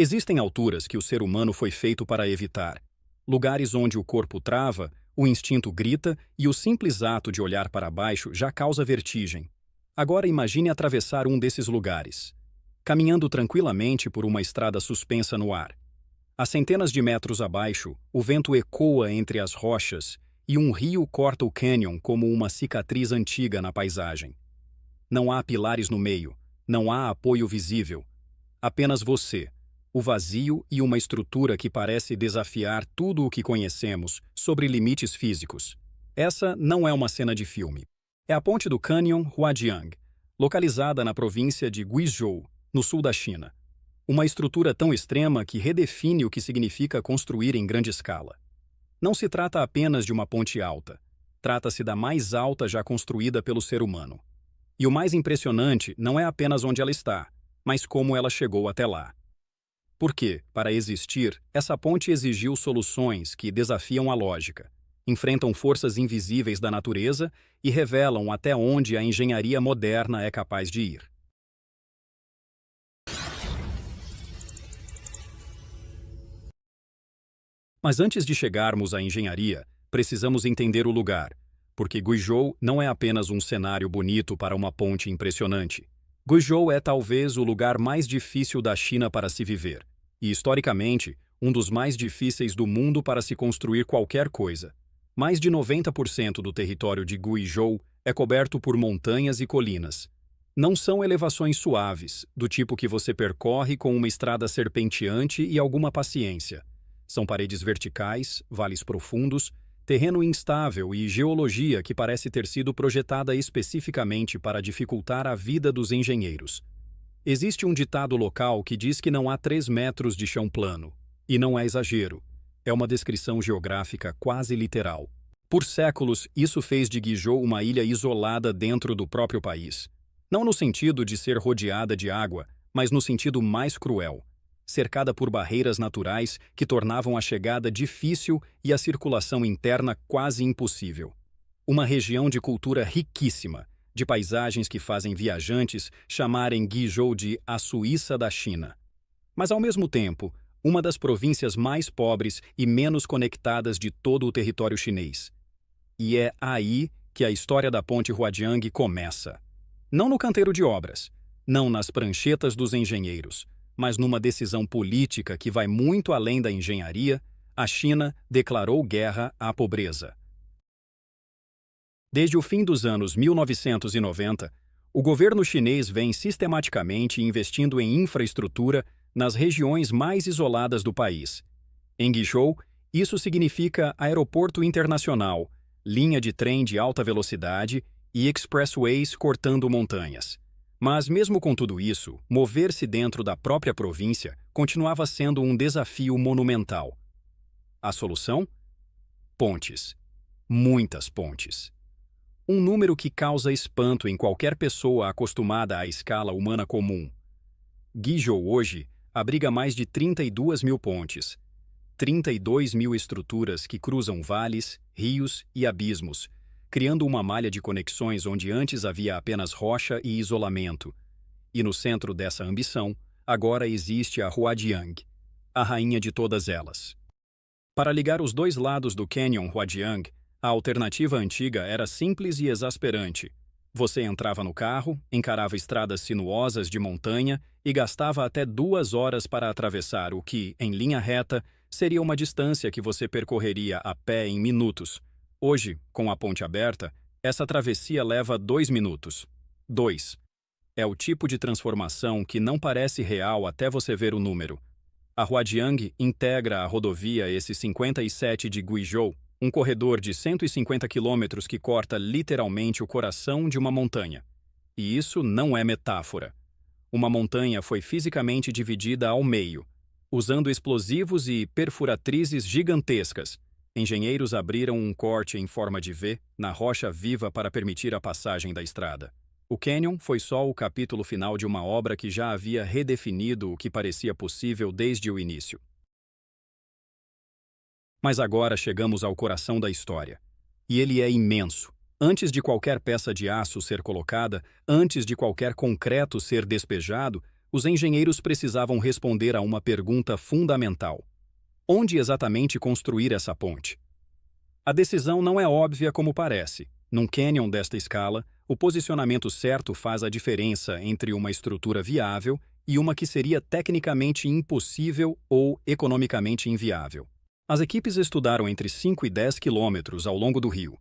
Existem alturas que o ser humano foi feito para evitar. Lugares onde o corpo trava, o instinto grita e o simples ato de olhar para baixo já causa vertigem. Agora imagine atravessar um desses lugares, caminhando tranquilamente por uma estrada suspensa no ar. A centenas de metros abaixo, o vento ecoa entre as rochas e um rio corta o cânion como uma cicatriz antiga na paisagem. Não há pilares no meio, não há apoio visível. Apenas você, o vazio e uma estrutura que parece desafiar tudo o que conhecemos sobre limites físicos. Essa não é uma cena de filme. É a ponte do Canyon Huadiang, localizada na província de Guizhou, no sul da China. Uma estrutura tão extrema que redefine o que significa construir em grande escala. Não se trata apenas de uma ponte alta. Trata-se da mais alta já construída pelo ser humano. E o mais impressionante não é apenas onde ela está, mas como ela chegou até lá. Porque, para existir, essa ponte exigiu soluções que desafiam a lógica, enfrentam forças invisíveis da natureza e revelam até onde a engenharia moderna é capaz de ir. Mas antes de chegarmos à engenharia, precisamos entender o lugar, porque Guizhou não é apenas um cenário bonito para uma ponte impressionante. Guizhou é talvez o lugar mais difícil da China para se viver, e historicamente, um dos mais difíceis do mundo para se construir qualquer coisa. Mais de 90% do território de Guizhou é coberto por montanhas e colinas. Não são elevações suaves, do tipo que você percorre com uma estrada serpenteante e alguma paciência. São paredes verticais, vales profundos, terreno instável e geologia que parece ter sido projetada especificamente para dificultar a vida dos engenheiros. Existe um ditado local que diz que não há 3 metros de chão plano. E não é exagero. É uma descrição geográfica quase literal. Por séculos, isso fez de Guizhou uma ilha isolada dentro do próprio país. Não no sentido de ser rodeada de água, mas no sentido mais cruel. Cercada por barreiras naturais que tornavam a chegada difícil e a circulação interna quase impossível. Uma região de cultura riquíssima, de paisagens que fazem viajantes chamarem Guizhou de a Suíça da China. Mas, ao mesmo tempo, uma das províncias mais pobres e menos conectadas de todo o território chinês. E é aí que a história da ponte Huadiang começa. Não no canteiro de obras, não nas pranchetas dos engenheiros, mas numa decisão política que vai muito além da engenharia, a China declarou guerra à pobreza. Desde o fim dos anos 1990, o governo chinês vem sistematicamente investindo em infraestrutura nas regiões mais isoladas do país. Em Guizhou, isso significa aeroporto internacional, linha de trem de alta velocidade e expressways cortando montanhas. Mas, mesmo com tudo isso, mover-se dentro da própria província continuava sendo um desafio monumental. A solução? Pontes. Muitas pontes. Um número que causa espanto em qualquer pessoa acostumada à escala humana comum. Guizhou hoje abriga mais de 32 mil pontes, 32 mil estruturas que cruzam vales, rios e abismos, criando uma malha de conexões onde antes havia apenas rocha e isolamento. E no centro dessa ambição, agora existe a Huadiang, a rainha de todas elas. Para ligar os dois lados do Canyon Huadiang, a alternativa antiga era simples e exasperante. Você entrava no carro, encarava estradas sinuosas de montanha e gastava até 2 horas para atravessar o que, em linha reta, seria uma distância que você percorreria a pé em minutos. Hoje, com a ponte aberta, essa travessia leva 2 minutos. 2. É o tipo de transformação que não parece real até você ver o número. A Huadiang integra a rodovia S57 de Guizhou, um corredor de 150 quilômetros que corta literalmente o coração de uma montanha. E isso não é metáfora. Uma montanha foi fisicamente dividida ao meio, usando explosivos e perfuratrizes gigantescas. Engenheiros abriram um corte em forma de V na rocha viva para permitir a passagem da estrada. O Canyon foi só o capítulo final de uma obra que já havia redefinido o que parecia possível desde o início. Mas agora chegamos ao coração da história. E ele é imenso. Antes de qualquer peça de aço ser colocada, antes de qualquer concreto ser despejado, os engenheiros precisavam responder a uma pergunta fundamental: onde exatamente construir essa ponte? A decisão não é óbvia como parece. Num cânion desta escala, o posicionamento certo faz a diferença entre uma estrutura viável e uma que seria tecnicamente impossível ou economicamente inviável. As equipes estudaram entre 5 e 10 quilômetros ao longo do rio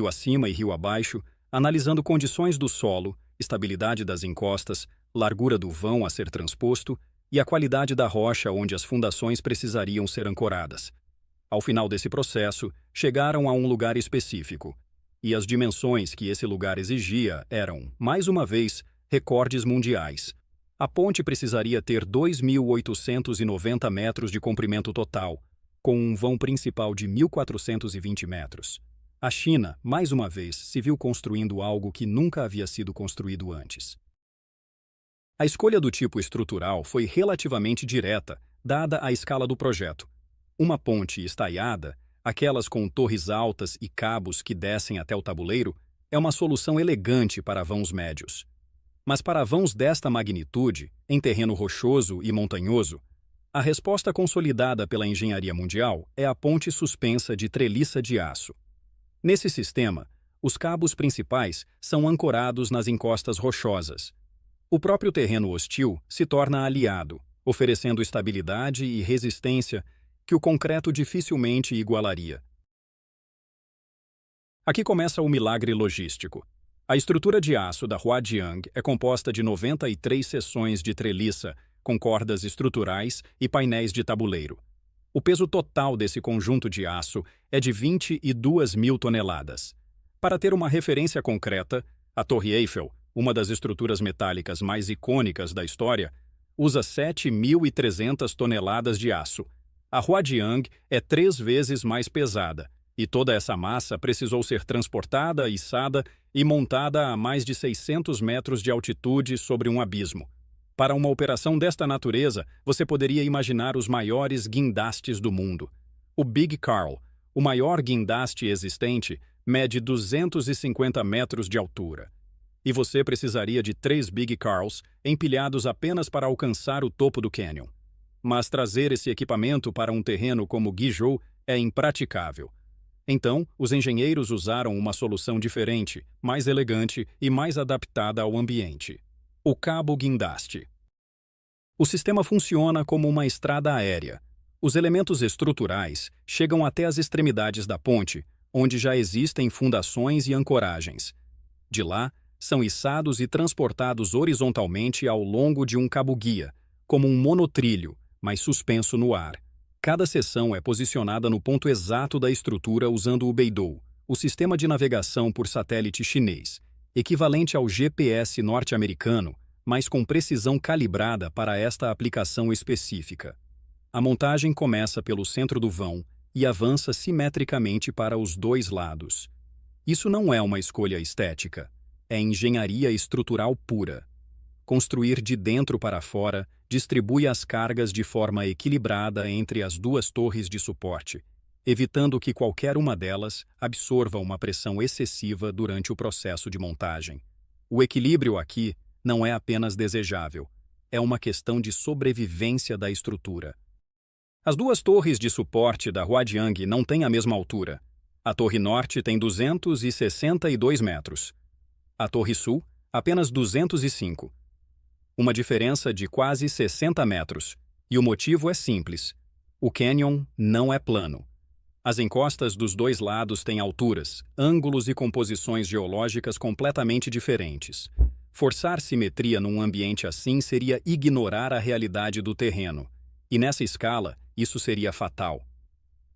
acima e rio abaixo, analisando condições do solo, estabilidade das encostas, largura do vão a ser transposto e a qualidade da rocha onde as fundações precisariam ser ancoradas. Ao final desse processo, chegaram a um lugar específico, e as dimensões que esse lugar exigia eram, mais uma vez, recordes mundiais. A ponte precisaria ter 2.890 metros de comprimento total, com um vão principal de 1.420 metros. A China, mais uma vez, se viu construindo algo que nunca havia sido construído antes. A escolha do tipo estrutural foi relativamente direta, dada a escala do projeto. Uma ponte estaiada, aquelas com torres altas e cabos que descem até o tabuleiro, é uma solução elegante para vãos médios. Mas para vãos desta magnitude, em terreno rochoso e montanhoso, a resposta consolidada pela engenharia mundial é a ponte suspensa de treliça de aço. Nesse sistema, os cabos principais são ancorados nas encostas rochosas. O próprio terreno hostil se torna aliado, oferecendo estabilidade e resistência que o concreto dificilmente igualaria. Aqui começa o milagre logístico. A estrutura de aço da Huadiang é composta de 93 seções de treliça, com cordas estruturais e painéis de tabuleiro. O peso total desse conjunto de aço é de 22.000 toneladas. Para ter uma referência concreta, a Torre Eiffel, uma das estruturas metálicas mais icônicas da história, usa 7.300 toneladas de aço. A Huadiang é 3 vezes mais pesada, e toda essa massa precisou ser transportada, içada e montada a mais de 600 metros de altitude sobre um abismo. Para uma operação desta natureza, você poderia imaginar os maiores guindastes do mundo. O Big Carl, o maior guindaste existente, mede 250 metros de altura. E você precisaria de 3 Big Carls empilhados apenas para alcançar o topo do cânion. Mas trazer esse equipamento para um terreno como Guizhou é impraticável. Então, os engenheiros usaram uma solução diferente, mais elegante e mais adaptada ao ambiente: o cabo guindaste. O sistema funciona como uma estrada aérea. Os elementos estruturais chegam até as extremidades da ponte, onde já existem fundações e ancoragens. De lá, são içados e transportados horizontalmente ao longo de um cabo-guia, como um monotrilho, mas suspenso no ar. Cada seção é posicionada no ponto exato da estrutura usando o Beidou, o sistema de navegação por satélite chinês, equivalente ao GPS norte-americano, mas com precisão calibrada para esta aplicação específica. A montagem começa pelo centro do vão e avança simetricamente para os dois lados. Isso não é uma escolha estética, é engenharia estrutural pura. Construir de dentro para fora distribui as cargas de forma equilibrada entre as duas torres de suporte, evitando que qualquer uma delas absorva uma pressão excessiva durante o processo de montagem. O equilíbrio aqui não é apenas desejável, é uma questão de sobrevivência da estrutura. As duas torres de suporte da Huadiang não têm a mesma altura. A Torre Norte tem 262 metros. A Torre Sul, apenas 205. Uma diferença de quase 60 metros. E o motivo é simples. O cânion não é plano. As encostas dos dois lados têm alturas, ângulos e composições geológicas completamente diferentes. Forçar simetria num ambiente assim seria ignorar a realidade do terreno. E nessa escala, isso seria fatal.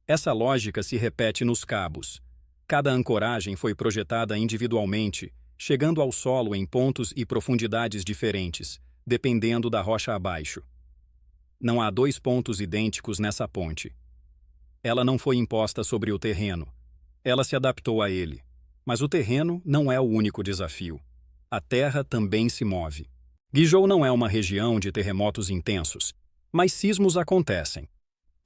Essa lógica se repete nos cabos. Cada ancoragem foi projetada individualmente, chegando ao solo em pontos e profundidades diferentes, dependendo da rocha abaixo. Não há 2 pontos idênticos nessa ponte. Ela não foi imposta sobre o terreno. Ela se adaptou a ele. Mas o terreno não é o único desafio. A terra também se move. Guizhou não é uma região de terremotos intensos, mas sismos acontecem.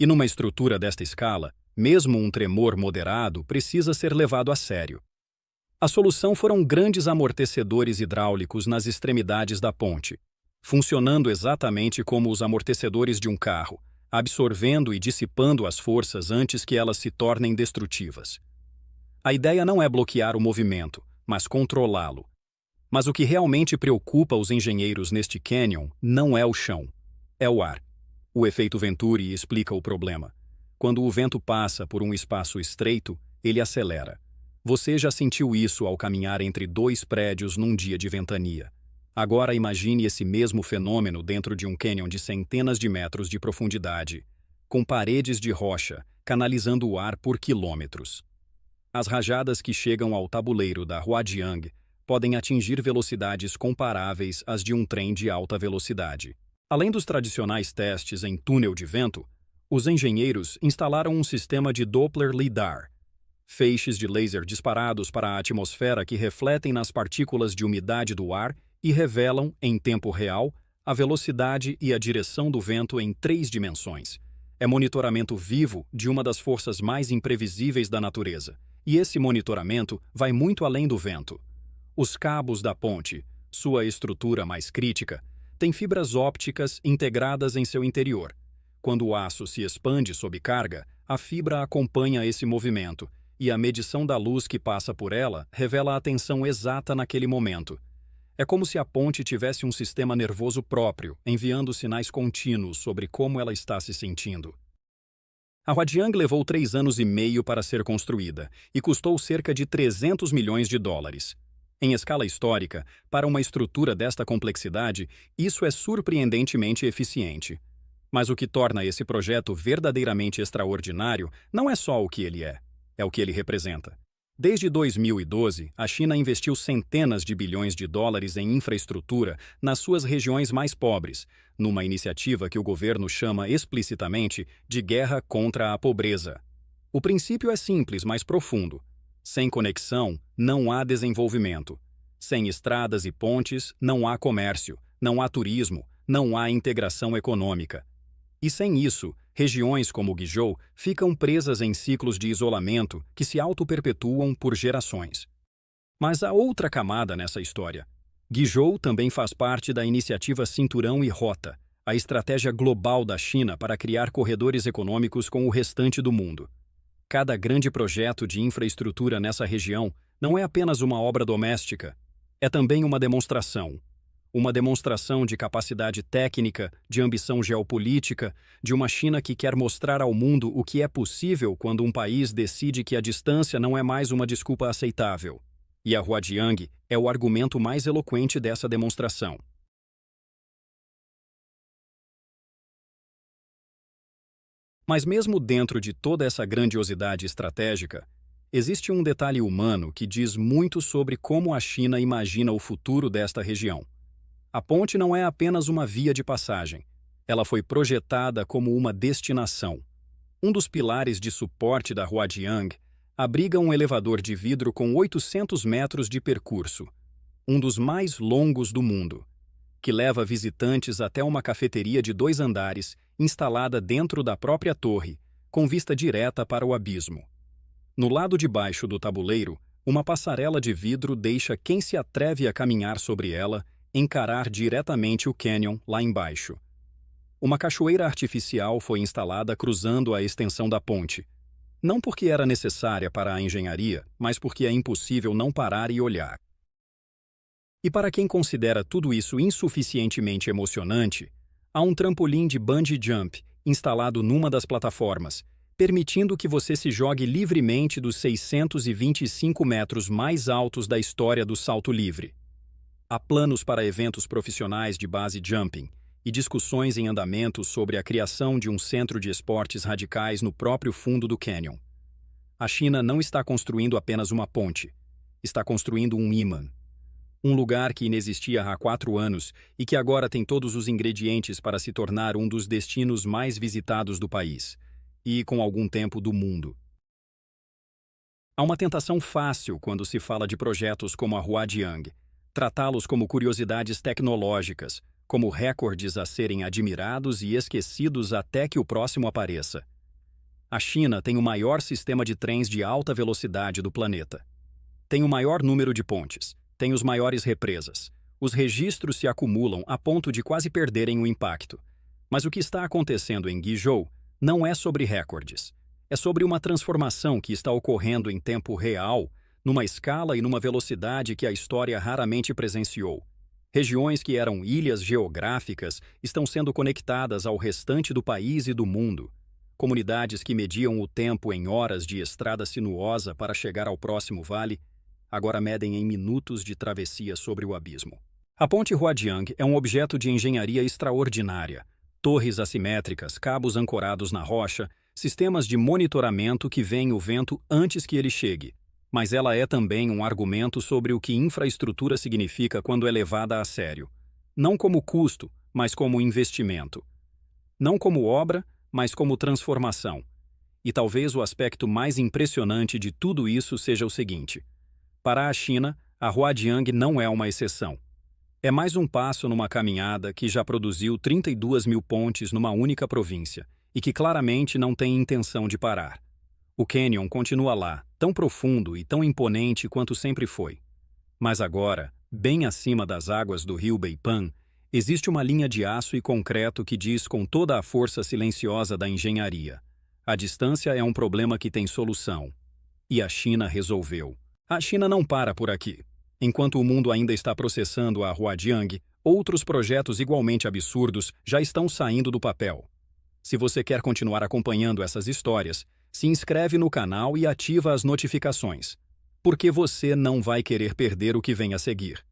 E numa estrutura desta escala, mesmo um tremor moderado precisa ser levado a sério. A solução foram grandes amortecedores hidráulicos nas extremidades da ponte. funcionando exatamente como os amortecedores de um carro, absorvendo e dissipando as forças antes que elas se tornem destrutivas. A ideia não é bloquear o movimento, mas controlá-lo. Mas o que realmente preocupa os engenheiros neste cânion não é o chão, é o ar. O efeito Venturi explica o problema. Quando o vento passa por um espaço estreito, ele acelera. Você já sentiu isso ao caminhar entre dois prédios num dia de ventania. Agora imagine esse mesmo fenômeno dentro de um cânion de centenas de metros de profundidade, com paredes de rocha canalizando o ar por quilômetros. As rajadas que chegam ao tabuleiro da Huadiang podem atingir velocidades comparáveis às de um trem de alta velocidade. Além dos tradicionais testes em túnel de vento, os engenheiros instalaram um sistema de Doppler lidar, feixes de laser disparados para a atmosfera que refletem nas partículas de umidade do ar e revelam, em tempo real, a velocidade e a direção do vento em 3 dimensões. É monitoramento vivo de uma das forças mais imprevisíveis da natureza. E esse monitoramento vai muito além do vento. Os cabos da ponte, sua estrutura mais crítica, têm fibras ópticas integradas em seu interior. Quando o aço se expande sob carga, a fibra acompanha esse movimento, e a medição da luz que passa por ela revela a tensão exata naquele momento. É como se a ponte tivesse um sistema nervoso próprio, enviando sinais contínuos sobre como ela está se sentindo. A Huadiang levou 3 anos e meio para ser construída e custou cerca de 300 milhões de dólares. Em escala histórica, para uma estrutura desta complexidade, isso é surpreendentemente eficiente. Mas o que torna esse projeto verdadeiramente extraordinário não é só o que ele é o que ele representa. Desde 2012, a China investiu centenas de bilhões de dólares em infraestrutura nas suas regiões mais pobres, numa iniciativa que o governo chama explicitamente de guerra contra a pobreza. O princípio é simples, mas profundo. Sem conexão, não há desenvolvimento. Sem estradas e pontes, não há comércio, não há turismo, não há integração econômica. E sem isso, regiões como Guizhou ficam presas em ciclos de isolamento que se auto-perpetuam por gerações. Mas há outra camada nessa história. Guizhou também faz parte da iniciativa Cinturão e Rota, a estratégia global da China para criar corredores econômicos com o restante do mundo. Cada grande projeto de infraestrutura nessa região não é apenas uma obra doméstica, é também uma demonstração. Uma demonstração de capacidade técnica, de ambição geopolítica, de uma China que quer mostrar ao mundo o que é possível quando um país decide que a distância não é mais uma desculpa aceitável. E a Huadiang é o argumento mais eloquente dessa demonstração. Mas mesmo dentro de toda essa grandiosidade estratégica, existe um detalhe humano que diz muito sobre como a China imagina o futuro desta região. A ponte não é apenas uma via de passagem. Ela foi projetada como uma destinação. Um dos pilares de suporte da Huadiang abriga um elevador de vidro com 800 metros de percurso, um dos mais longos do mundo, que leva visitantes até uma cafeteria de 2 andares instalada dentro da própria torre, com vista direta para o abismo. No lado de baixo do tabuleiro, uma passarela de vidro deixa quem se atreve a caminhar sobre ela encarar diretamente o cânion lá embaixo. Uma cachoeira artificial foi instalada cruzando a extensão da ponte, não porque era necessária para a engenharia, mas porque é impossível não parar e olhar. E para quem considera tudo isso insuficientemente emocionante, há um trampolim de bungee jump instalado numa das plataformas, permitindo que você se jogue livremente dos 625 metros mais altos da história do salto livre. Há planos para eventos profissionais de base jumping e discussões em andamento sobre a criação de um centro de esportes radicais no próprio fundo do cânion. A China não está construindo apenas uma ponte, está construindo um imã. Um lugar que inexistia há 4 anos e que agora tem todos os ingredientes para se tornar um dos destinos mais visitados do país e, com algum tempo, do mundo. Há uma tentação fácil quando se fala de projetos como a Huadiang, tratá-los como curiosidades tecnológicas, como recordes a serem admirados e esquecidos até que o próximo apareça. A China tem o maior sistema de trens de alta velocidade do planeta. Tem o maior número de pontes, tem os maiores represas, Os registros se acumulam a ponto de quase perderem o impacto. Mas o que está acontecendo em Guizhou não é sobre recordes. É sobre uma transformação que está ocorrendo em tempo real, numa escala e numa velocidade que a história raramente presenciou. Regiões que eram ilhas geográficas estão sendo conectadas ao restante do país e do mundo. Comunidades que mediam o tempo em horas de estrada sinuosa para chegar ao próximo vale, agora medem em minutos de travessia sobre o abismo. A Ponte Huadiang é um objeto de engenharia extraordinária. Torres assimétricas, cabos ancorados na rocha, sistemas de monitoramento que veem o vento antes que ele chegue. Mas ela é também um argumento sobre o que infraestrutura significa quando é levada a sério. Não como custo, mas como investimento. Não como obra, mas como transformação. E talvez o aspecto mais impressionante de tudo isso seja o seguinte: para a China, a Huadiang não é uma exceção. É mais um passo numa caminhada que já produziu 32 mil pontes numa única província e que claramente não tem intenção de parar. O cânion continua lá, tão profundo e tão imponente quanto sempre foi. Mas agora, bem acima das águas do rio Beipan, existe uma linha de aço e concreto que diz com toda a força silenciosa da engenharia: a distância é um problema que tem solução. E a China resolveu. A China não para por aqui. Enquanto o mundo ainda está processando a Huadiang, outros projetos igualmente absurdos já estão saindo do papel. Se você quer continuar acompanhando essas histórias, se inscreve no canal e ativa as notificações, porque você não vai querer perder o que vem a seguir.